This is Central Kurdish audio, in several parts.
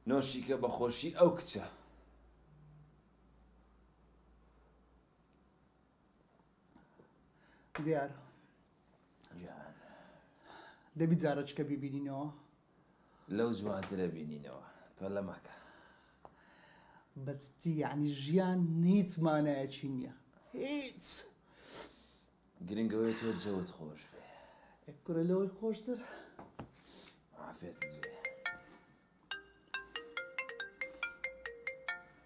نۆشی کە بەخۆشی ئەو کچە. دیارە دەبی جارەچکە بیبینینەوە لەو جوانترە بینینەوە پەلە مەکە. بەجددی یعنی ژیان هیچ مانایەکی نییە هیچ. گرنگەوەی تۆ جەوت خۆش بێ. کوڕە لەوەی خۆشتر عافێتت بێ.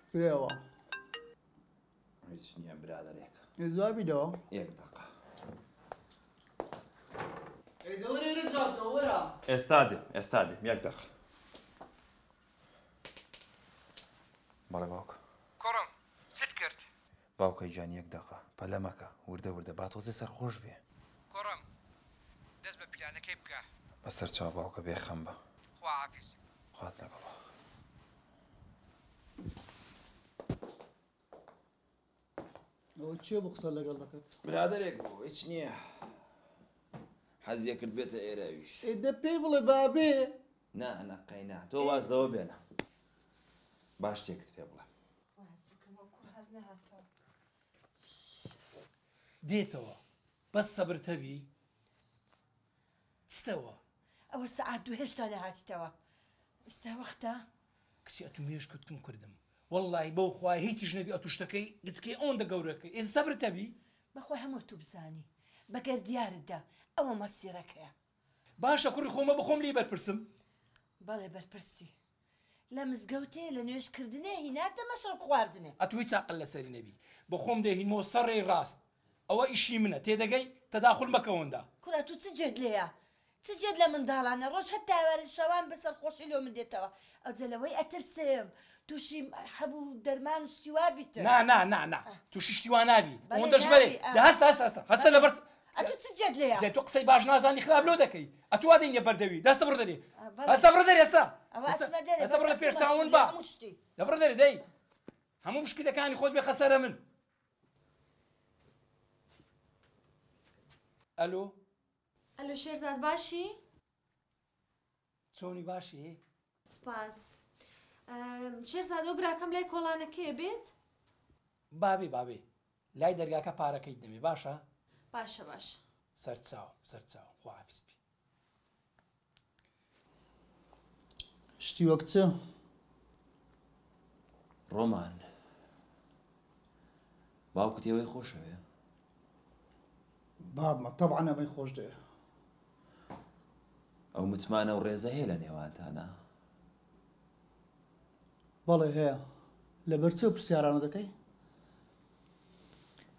توێەوە هیچ نییە برادەرێک. جوابیدەوە یەک دەقە. دەوەرێرە جوابدەوە وەرە. ئێستا دێم یەک دەقە. بەڵێ باوکە. کوڕم چت کرد؟ باوکەی جان یەک دەقە پەلە مەکە وردە وردە با تۆزێ سەرخۆش بێ. کوڕم دەست بە پلانەکەی بکە. بەسەر چاو باوکە بێخەم بە. خوا حافیز. خوات لەگەڵ. ئەوە چێ بۆ قسە لەگەڵ دەکەت؟ برادەرێک بوو هیچ نییە. حەزیە کرد بێتە ئێرەویش. دە پێی بڵێ بابێ. نا قەینا تۆ وازدەوە بێنە. باش تێکت پێ بڵێ. دێتەوە بەس سەبرتەبی چتەوە؟ ئەوە سەعات دوو هێشتا نەهاتیتەوە. ئێستا وەختە؟ کسی ئەتو مێش کوتکم کردم. وەڵڵی بەو خوای هیچیش نەبی ئەتو شتەکەی گچکەی ئەوەندە گەورەکەی. ئێستا سەبرتەبی؟ بەخۆی هەموو تو بزانی بەگەر دیارتدا ئەوە مەسیرەکەیە. باشە کوڕی خۆمە بخۆم لی بەرپرسم. بەڵێ بەرپرسی لە مزگەوتێ لە نوێشکردنێ هیناتە مەشرب خواردنێ. ئەتو هیچ عەقڵ لەسەری نەبی. بەخۆم دەهینمەوە سەرڕێی ڕاست. ئەوە ئیشی منە تێدەگەی تەداخل مەکەوەندا. کوڕە تو چ جێت لێیە؟ چ جێت لە منداڵانە ڕۆژ هەتا ئاواری شەوان بەسەر خۆشی لێو من دێتەوە. ئەو جەلەوەی ئەترسم تووشی هەبوو دەرمان و شتیوا بیتە. نا تووشی شتیوا نابی. ئەوەندەش بەرێ هەستە لەبەر ئەتو چ جێت لێیە؟ زێ تۆ قسەی باش نازانی خراپ لۆ دەکەی. ئەتو وا دەینە بەردەوی دەستە بڕ دەرێ. هەستە بڕ دەرێ ئێستا. هەستە بڕ لە پێش چاوم با. دەبڕ دەرێ دەی. هەموو مشکلەکانی خۆت بێ خەسەرە من. ئەلۆ ئەلۆ شێرزاد باشی؟ چۆنی باشی؟ سپاس. شێرزاد ئەو براکەم لای کۆڵانەکەیە بێت؟ بابێ لای دەرگاکە پارەکەی دەمێ باشە؟ باشە سەرچاو خواحافیز بی. شتی وەک چە؟ ڕۆمان باوکت ئێوەی خۆشەوێ؟ بابمە تەبعەن ئەمەی خۆش دێ. ئەو متمانە و ڕێزە هەیە لە نێوانتانە؟ بەڵێ هەیە. لەبەر چێ پرسیارانە دەکەی؟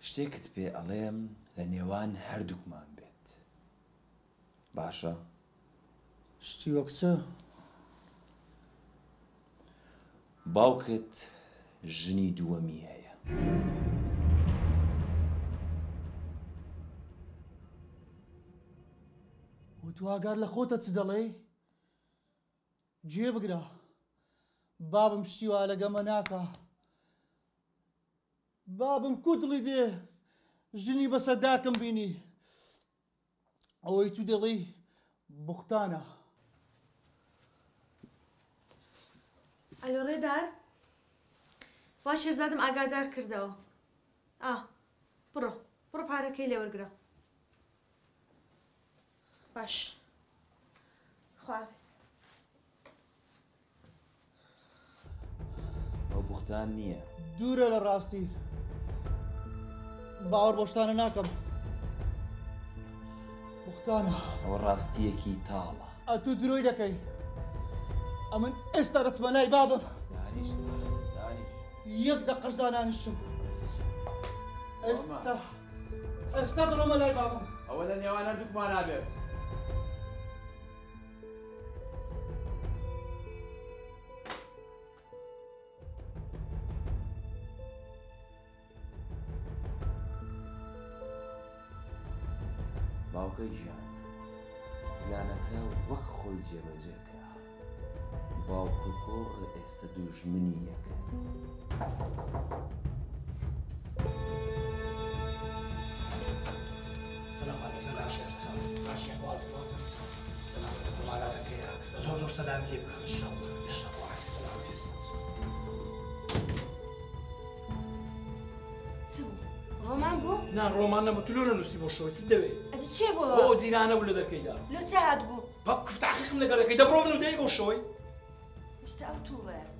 شتێکت پێ ئەڵێم لە نێوان هەردووکمان بێت. باشە؟ شتی وەک چە؟ باوکت ژنی دووەمی هەیە. تو ئاگار لە خۆتە چ دەڵێ؟ گوێ بگرە بابم شتیوا لەگەمە ناکە. بابم کوتڵی دێ ژنی بە سەداکم بینی. ئەوەی تو دەڵێی بوختانە. ئەلۆ ڕێدار وا شێرزادم ئاگادار کردەوە. بڕۆ پارەکەی لێ وەرگرە. باش خواحافیز. ئەو بوختان نییە. دوورە لە ڕاستی باوەڕ بۆ شتانە ناکەم. بوختانە. ئەوە ڕاستیەکی تاڵە. ئەتو درۆی دەکەی. ئەمن ئێستا دەچمە لای بابم. دانیش یەک دەقەش دانانیشم. ئێستا دڕۆمە لای بابم. ئەوە لە نێوان هەردووکمان نابێت. باوکەی ژیان پلانەکە وەک خۆی جێبەجێکە. باوک و کۆڕ ئێستا دوژمنی یەکەن. زۆر سەلامی لێ بکەن. چ بوو ڕۆمان بوو نا ڕۆمان نەبوو تلو نەنووسی بۆ شۆی چ دەوێت ئەدی چێ بووە بۆ جیرانە بوو لە دەرکەیدا لە چه هات بوو تاقیقم لەگەڵەکەی دەبڕۆ بن و دەی بۆ شۆی هێشتا ئەو تووڕەیە